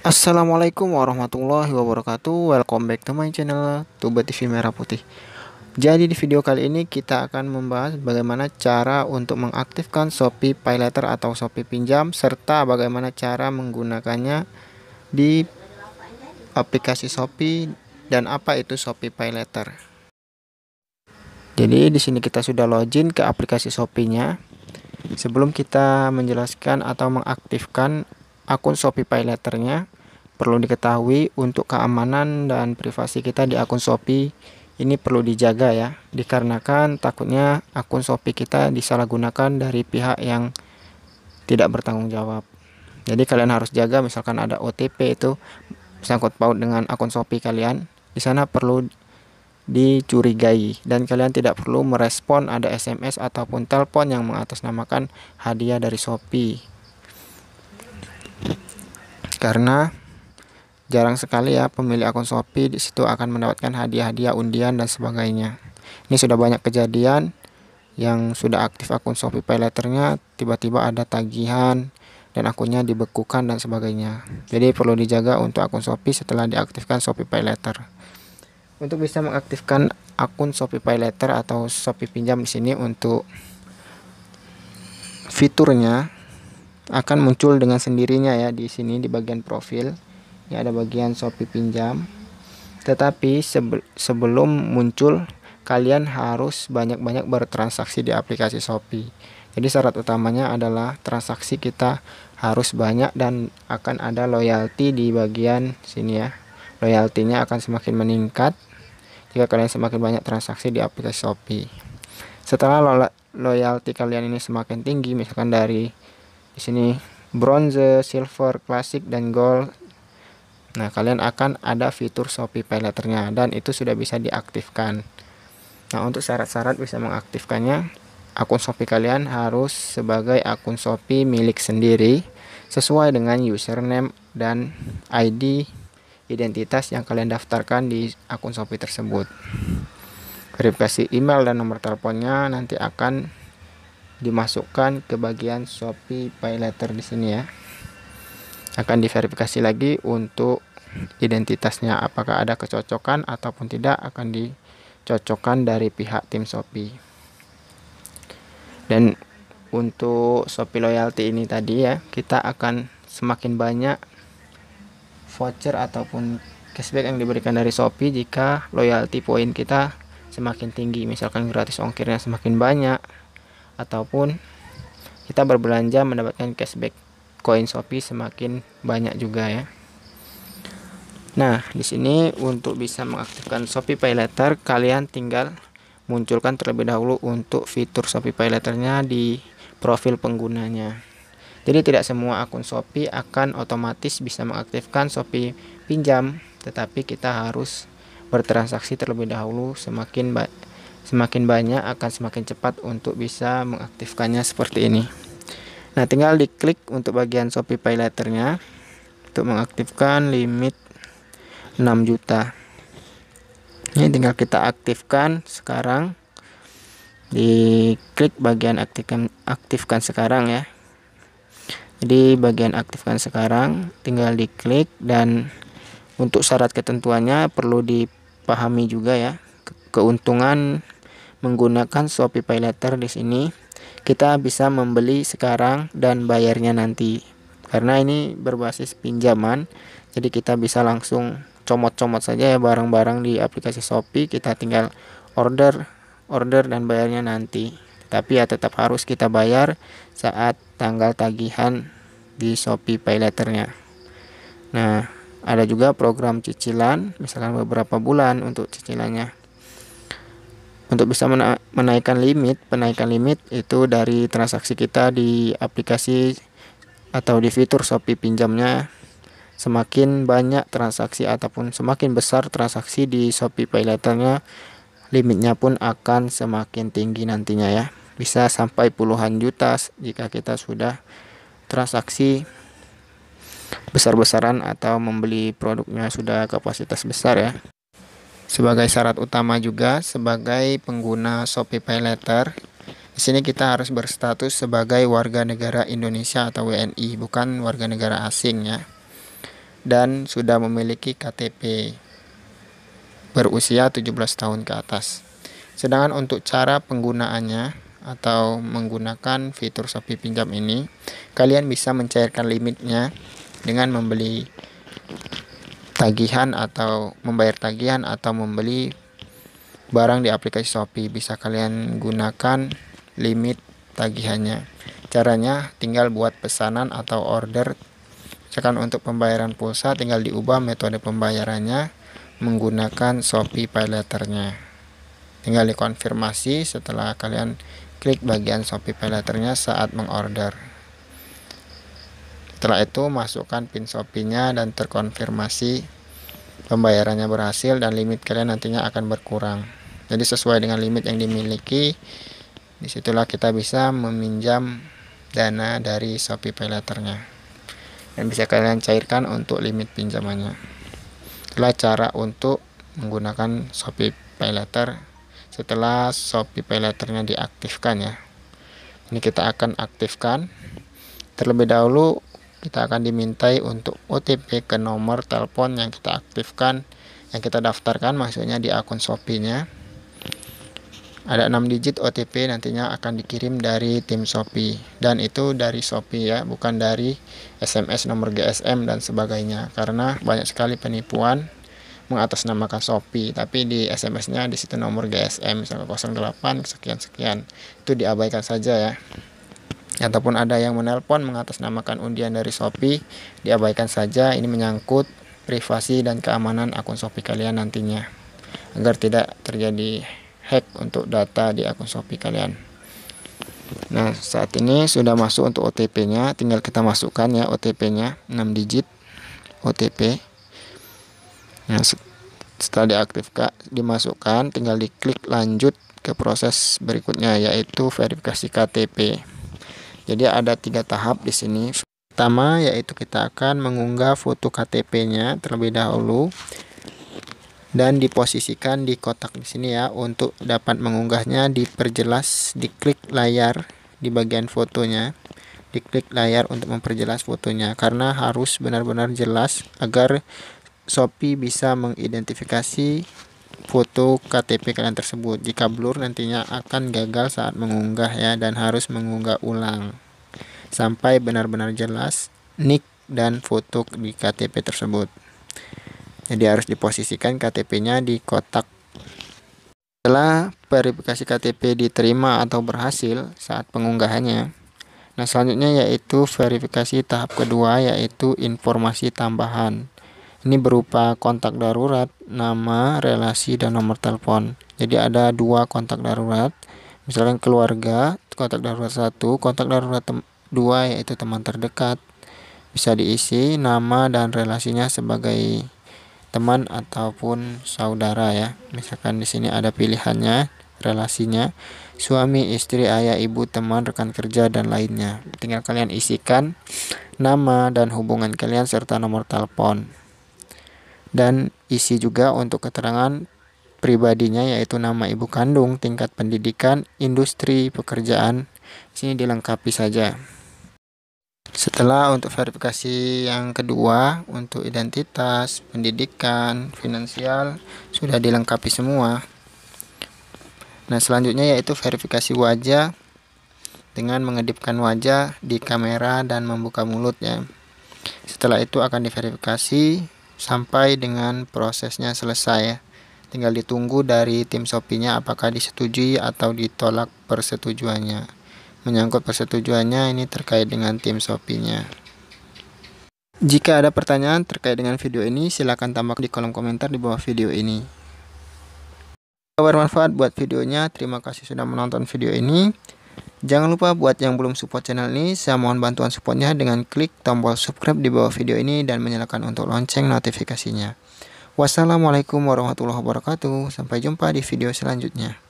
Assalamualaikum warahmatullahi wabarakatuh. Welcome back to my channel Tuba TV Merah Putih. Jadi di video kali ini kita akan membahas bagaimana cara untuk mengaktifkan Shopee PayLater atau Shopee Pinjam, serta bagaimana cara menggunakannya di aplikasi Shopee dan apa itu Shopee PayLater. Jadi di sini kita sudah login ke aplikasi Shopee-nya. Sebelum kita menjelaskan atau mengaktifkan akun Shopee PayLater-nya, perlu diketahui untuk keamanan dan privasi kita di akun Shopee ini perlu dijaga ya, dikarenakan takutnya akun Shopee kita disalahgunakan dari pihak yang tidak bertanggung jawab. Jadi kalian harus jaga, misalkan ada OTP itu sangkut paut dengan akun Shopee kalian, di sana perlu dicurigai dan kalian tidak perlu merespon ada SMS ataupun telepon yang mengatasnamakan hadiah dari Shopee. Karena jarang sekali ya pemilik akun Shopee di situ akan mendapatkan hadiah-hadiah, undian dan sebagainya. Ini sudah banyak kejadian yang sudah aktif akun Shopee PayLater-nya, tiba-tiba ada tagihan dan akunnya dibekukan dan sebagainya. Jadi perlu dijaga untuk akun Shopee setelah diaktifkan Shopee PayLater. Untuk bisa mengaktifkan akun Shopee PayLater atau Shopee Pinjam di sini, untuk fiturnya akan muncul dengan sendirinya ya di sini di bagian profil. Ini ada bagian Shopee Pinjam. Tetapi sebelum muncul, kalian harus banyak-banyak bertransaksi di aplikasi Shopee. Jadi syarat utamanya adalah transaksi kita harus banyak dan akan ada loyalty di bagian sini ya. Loyalty-nya akan semakin meningkat jika kalian semakin banyak transaksi di aplikasi Shopee. Setelah loyalty kalian ini semakin tinggi, misalkan dari di sini bronze, silver, classic dan gold. Nah, kalian akan ada fitur Shopee PayLater-nya dan itu sudah bisa diaktifkan. Nah, untuk syarat-syarat bisa mengaktifkannya, akun Shopee kalian harus sebagai akun Shopee milik sendiri sesuai dengan username dan ID identitas yang kalian daftarkan di akun Shopee tersebut. Verifikasi email dan nomor teleponnya nanti akan dimasukkan ke bagian Shopee PayLater di sini ya. Akan diverifikasi lagi untuk identitasnya, apakah ada kecocokan ataupun tidak, akan dicocokkan dari pihak tim Shopee. Dan untuk Shopee Loyalty ini tadi ya, kita akan semakin banyak voucher ataupun cashback yang diberikan dari Shopee jika loyalty point kita semakin tinggi, misalkan gratis ongkirnya semakin banyak ataupun kita berbelanja mendapatkan cashback koin Shopee semakin banyak juga ya. Nah, di sini untuk bisa mengaktifkan Shopee PayLater, kalian tinggal munculkan terlebih dahulu untuk fitur Shopee PayLater-nya di profil penggunanya. Jadi tidak semua akun Shopee akan otomatis bisa mengaktifkan Shopee Pinjam, tetapi kita harus bertransaksi terlebih dahulu. Semakin banyak akan semakin cepat untuk bisa mengaktifkannya seperti ini. Nah, tinggal diklik untuk bagian Shopee PayLater-nya untuk mengaktifkan limit 6 juta. Ini tinggal kita aktifkan sekarang. Diklik bagian aktifkan sekarang ya. Jadi bagian aktifkan sekarang tinggal diklik, dan untuk syarat ketentuannya perlu dipahami juga ya. Keuntungan menggunakan Shopee PayLater di sini, kita bisa membeli sekarang dan bayarnya nanti. Karena ini berbasis pinjaman, jadi kita bisa langsung comot-comot saja ya barang-barang di aplikasi Shopee, kita tinggal order dan bayarnya nanti. Tapi ya tetap harus kita bayar saat tanggal tagihan di Shopee PayLater-nya. Nah, ada juga program cicilan, misalkan beberapa bulan untuk cicilannya. Untuk bisa menaikkan limit, penaikan limit itu dari transaksi kita di aplikasi atau di fitur Shopee Pinjamnya. Semakin banyak transaksi ataupun semakin besar transaksi di Shopee PayLater-nya, limitnya pun akan semakin tinggi nantinya ya. Bisa sampai puluhan juta jika kita sudah transaksi besar-besaran atau membeli produknya sudah kapasitas besar ya. Sebagai syarat utama juga sebagai pengguna Shopee PayLater, di sini kita harus berstatus sebagai warga negara Indonesia atau WNI, bukan warga negara asing ya. dan sudah memiliki KTP berusia 17 tahun ke atas. Sedangkan untuk cara penggunaannya atau menggunakan fitur Shopee Pinjam ini, kalian bisa mencairkan limitnya dengan membeli tagihan atau membayar tagihan atau membeli barang di aplikasi Shopee. Bisa kalian gunakan limit tagihannya. Caranya tinggal buat pesanan atau order. Misalkan untuk pembayaran pulsa tinggal diubah metode pembayarannya menggunakan Shopee Pay Later-nya. Tinggal dikonfirmasi setelah kalian klik bagian Shopee Pay Later-nya saat mengorder. Setelah itu masukkan PIN Shopee-nya dan terkonfirmasi pembayarannya berhasil dan limit kalian nantinya akan berkurang. Jadi sesuai dengan limit yang dimiliki, disitulah kita bisa meminjam dana dari Shopee Pay Later-nya dan bisa kalian cairkan untuk limit pinjamannya. Itulah cara untuk menggunakan Shopee Pay Later setelah Shopee Pay Later-nya diaktifkan ya. Ini kita akan aktifkan. Terlebih dahulu kita akan dimintai untuk OTP ke nomor telepon yang kita aktifkan, yang kita daftarkan maksudnya di akun Shopee-nya. Ada 6 digit OTP nantinya akan dikirim dari tim Shopee, dan itu dari Shopee ya, bukan dari SMS, nomor GSM dan sebagainya, karena banyak sekali penipuan mengatasnamakan Shopee tapi di SMS-nya di situ nomor GSM misalnya 08 sekian-sekian. Itu diabaikan saja ya. Ataupun ada yang menelpon mengatasnamakan undian dari Shopee, diabaikan saja. Ini menyangkut privasi dan keamanan akun Shopee kalian nantinya, agar tidak terjadi hack untuk data di akun Shopee kalian. Nah, saat ini sudah masuk untuk OTP-nya, tinggal kita masukkan ya OTP-nya 6 digit OTP. Nah, setelah diaktifkan, dimasukkan, tinggal diklik lanjut ke proses berikutnya yaitu verifikasi KTP. Jadi ada 3 tahap di sini. Pertama yaitu kita akan mengunggah foto KTP-nya terlebih dahulu dan diposisikan di kotak di sini ya. Untuk dapat mengunggahnya diperjelas, diklik layar di bagian fotonya. Diklik layar untuk memperjelas fotonya karena harus benar-benar jelas agar Shopee bisa mengidentifikasi foto KTP kalian tersebut. Jika blur nantinya akan gagal saat mengunggah ya, dan harus mengunggah ulang sampai benar-benar jelas nick dan foto di KTP tersebut. Jadi harus diposisikan KTP-nya di kotak. Setelah verifikasi KTP diterima atau berhasil saat pengunggahannya, nah selanjutnya yaitu verifikasi tahap kedua yaitu informasi tambahan. Ini berupa kontak darurat, nama, relasi, dan nomor telepon. Jadi ada 2 kontak darurat. Misalkan keluarga, kontak darurat 1, kontak darurat 2 yaitu teman terdekat. Bisa diisi nama dan relasinya sebagai teman ataupun saudara ya. Misalkan di sini ada pilihannya, relasinya suami, istri, ayah, ibu, teman, rekan kerja, dan lainnya. Tinggal kalian isikan nama dan hubungan kalian serta nomor telepon. Dan isi juga untuk keterangan pribadinya yaitu nama ibu kandung, tingkat pendidikan, industri, pekerjaan. Sini dilengkapi saja. Setelah untuk verifikasi yang kedua untuk identitas, pendidikan, finansial sudah dilengkapi semua. Nah, selanjutnya yaitu verifikasi wajah dengan mengedipkan wajah di kamera dan membuka mulut ya. Setelah itu akan diverifikasi sampai dengan prosesnya selesai ya. Tinggal ditunggu dari tim Shopee-nya apakah disetujui atau ditolak persetujuannya. Menyangkut persetujuannya ini terkait dengan tim Shopee-nya. Jika ada pertanyaan terkait dengan video ini, silakan tambahkan di kolom komentar di bawah video ini. Bermanfaat buat videonya. Terima kasih sudah menonton video ini. Jangan lupa buat yang belum support channel ini, saya mohon bantuan supportnya dengan klik tombol subscribe di bawah video ini dan menyalakan untuk lonceng notifikasinya. Wassalamualaikum warahmatullahi wabarakatuh. Sampai jumpa di video selanjutnya.